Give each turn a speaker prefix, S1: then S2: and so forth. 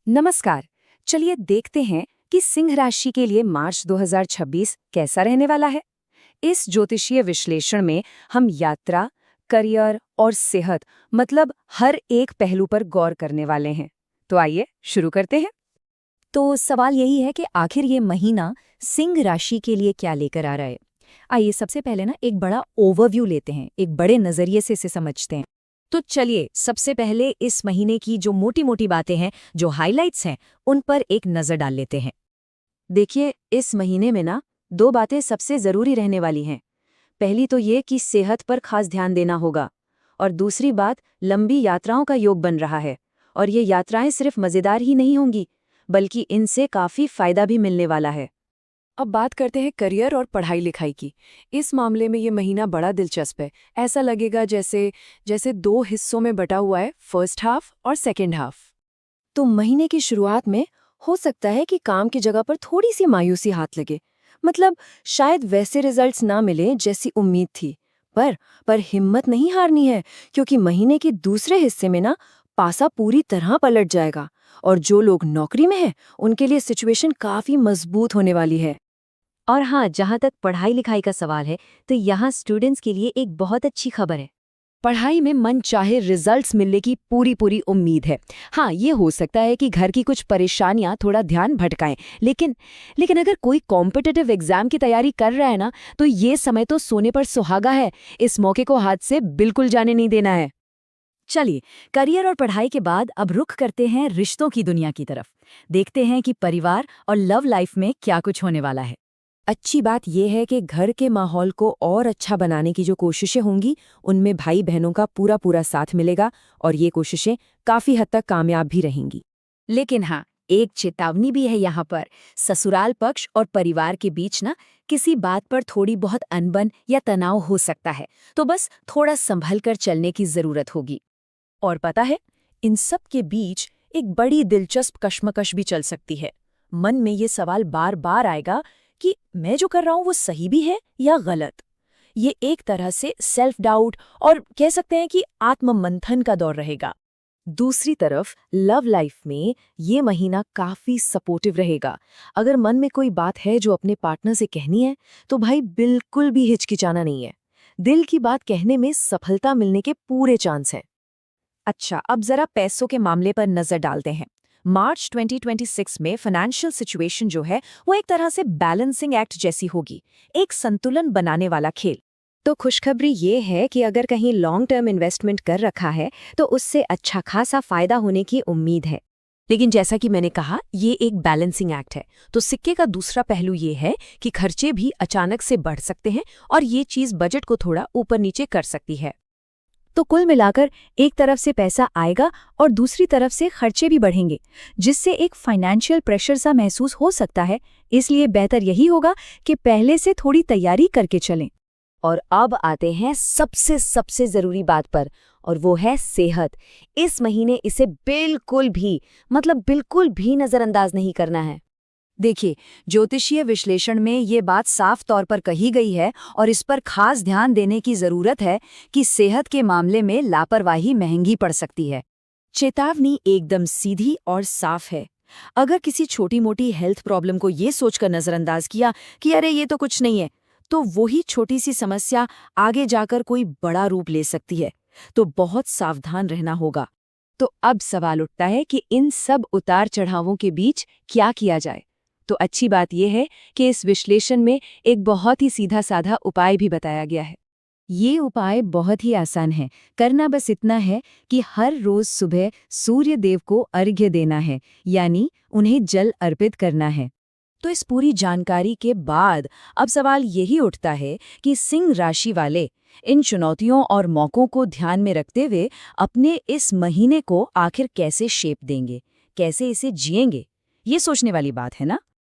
S1: नमस्कार। चलिए देखते हैं कि सिंह राशि के लिए मार्च 2026 कैसा रहने वाला है। इस ज्योतिषीय विश्लेषण में हम यात्रा, करियर और सेहत मतलब हर एक पहलू पर गौर करने वाले हैं। तो आइए शुरू करते हैं।
S2: तो सवाल यही है कि आखिर ये महीना सिंह राशि के लिए क्या लेकर आ रहा है। आइए सबसे पहले ना एक बड़ा ओवरव्यू लेते हैं, एक बड़े नज़रिए से इसे समझते हैं। तो चलिए सबसे पहले इस महीने की जो मोटी मोटी बातें हैं, जो हाइलाइट्स हैं, उन पर एक नज़र डाल लेते हैं।
S1: देखिए, इस महीने में ना दो बातें सबसे ज़रूरी रहने वाली हैं। पहली तो ये कि सेहत पर खास ध्यान देना होगा, और दूसरी बात लंबी यात्राओं का योग बन रहा है। और ये यात्राएं सिर्फ मज़ेदार ही नहीं होंगी, बल्कि इनसे काफ़ी फ़ायदा भी मिलने वाला है।
S3: अब बात करते हैं करियर और पढ़ाई लिखाई की। इस मामले में ये महीना बड़ा दिलचस्प है। ऐसा लगेगा जैसे जैसे दो हिस्सों में बटा हुआ है, फर्स्ट हाफ और सेकेंड हाफ।
S2: तो महीने की शुरुआत में हो सकता है कि काम की जगह पर थोड़ी सी मायूसी हाथ लगे। मतलब शायद वैसे रिजल्ट्स ना मिले जैसी उम्मीद थी। पर हिम्मत नहीं हारनी है, क्योंकि महीने के दूसरे हिस्से में ना पासा पूरी तरह पलट जाएगा। और जो लोग नौकरी में हैं, उनके लिए सिचुएशन काफी मजबूत होने वाली है।
S1: और हाँ, जहाँ तक पढ़ाई लिखाई का सवाल है, तो यहाँ स्टूडेंट्स के लिए एक बहुत अच्छी खबर है।
S2: पढ़ाई में मन चाहे रिजल्ट्स मिलने की पूरी पूरी उम्मीद है। हाँ, ये हो सकता है कि घर की कुछ परेशानियां थोड़ा ध्यान भटकाएं, लेकिन लेकिन अगर कोई कॉम्पिटिटिव एग्जाम की तैयारी कर रहा है ना, तो ये समय तो सोने पर सुहागा है। इस मौके को हाथ से बिल्कुल जाने नहीं देना है।
S1: चलिए, करियर और पढ़ाई के बाद अब रुख करते हैं रिश्तों की दुनिया की तरफ। देखते हैं कि परिवार और लव लाइफ में क्या कुछ होने वाला है।
S2: अच्छी बात यह है कि घर के माहौल को और अच्छा बनाने की जो कोशिशें होंगी, उनमें भाई बहनों का पूरा पूरा साथ मिलेगा और ये कोशिशें काफी हद तक कामयाब भी रहेंगी।
S1: लेकिन हाँ, एक चेतावनी भी है यहाँ पर। ससुराल पक्ष और परिवार के बीच ना किसी बात पर थोड़ी बहुत अनबन या तनाव हो सकता है, तो बस थोड़ा संभल कर चलने की जरूरत होगी।
S2: और पता है, इन सब के बीच एक बड़ी दिलचस्प कश्मकश भी चल सकती है। मन में ये सवाल बार बार आएगा कि मैं जो कर रहा हूं वो सही भी है या गलत। ये एक तरह से सेल्फ डाउट और कह सकते हैं कि आत्ममंथन का दौर रहेगा। दूसरी तरफ लव लाइफ में ये महीना काफी सपोर्टिव रहेगा। अगर मन में कोई बात है जो अपने पार्टनर से कहनी है, तो भाई बिल्कुल भी हिचकिचाना नहीं है। दिल की बात कहने में सफलता मिलने के पूरे चांस हैं। अच्छा, अब जरा पैसों के मामले पर नजर डालते हैं। मार्च 2026 में फाइनेंशियल सिचुएशन जो है वो एक तरह से बैलेंसिंग एक्ट जैसी होगी, एक संतुलन बनाने वाला खेल। तो खुशखबरी ये है कि अगर कहीं लॉन्ग टर्म इन्वेस्टमेंट कर रखा है, तो उससे अच्छा खासा फायदा होने की उम्मीद है। लेकिन जैसा कि मैंने कहा, ये एक बैलेंसिंग एक्ट है, तो सिक्के का दूसरा पहलू ये है कि खर्चे भी अचानक से बढ़ सकते हैं और ये चीज बजट को थोड़ा ऊपर नीचे कर सकती है। तो कुल मिलाकर एक तरफ से पैसा आएगा और दूसरी तरफ से खर्चे भी बढ़ेंगे, जिससे एक फाइनेंशियल प्रेशर सा महसूस हो सकता है। इसलिए बेहतर यही होगा कि पहले से थोड़ी तैयारी करके चलें। और अब आते हैं सबसे सबसे जरूरी बात पर, और वो है सेहत। इस महीने इसे बिल्कुल भी नजरअंदाज नहीं करना है।
S1: देखिए, ज्योतिषीय विश्लेषण में ये बात साफ तौर पर कही गई है और इस पर खास ध्यान देने की जरूरत है कि सेहत के मामले में लापरवाही महंगी पड़ सकती है।
S2: चेतावनी एकदम सीधी और साफ है। अगर किसी छोटी मोटी हेल्थ प्रॉब्लम को ये सोचकर नजरअंदाज किया कि अरे ये तो कुछ नहीं है, तो वही छोटी सी समस्या आगे जाकर कोई बड़ा रूप ले सकती है। तो बहुत सावधान रहना होगा।
S1: तो अब सवाल उठता है कि इन सब उतार चढ़ावों के बीच क्या किया जाए। तो अच्छी बात यह है कि इस विश्लेषण में एक बहुत ही सीधा साधा उपाय भी बताया गया है। ये उपाय बहुत ही आसान है। करना बस इतना है कि हर रोज सुबह सूर्य देव को अर्घ्य देना है, यानी उन्हें जल अर्पित करना है। तो इस पूरी जानकारी के बाद अब सवाल यही उठता है कि सिंह राशि वाले इन चुनौतियों और मौकों को ध्यान में रखते हुए अपने इस महीने को आखिर कैसे शेप देंगे, कैसे इसे जिएंगे। ये सोचने वाली बात है ना।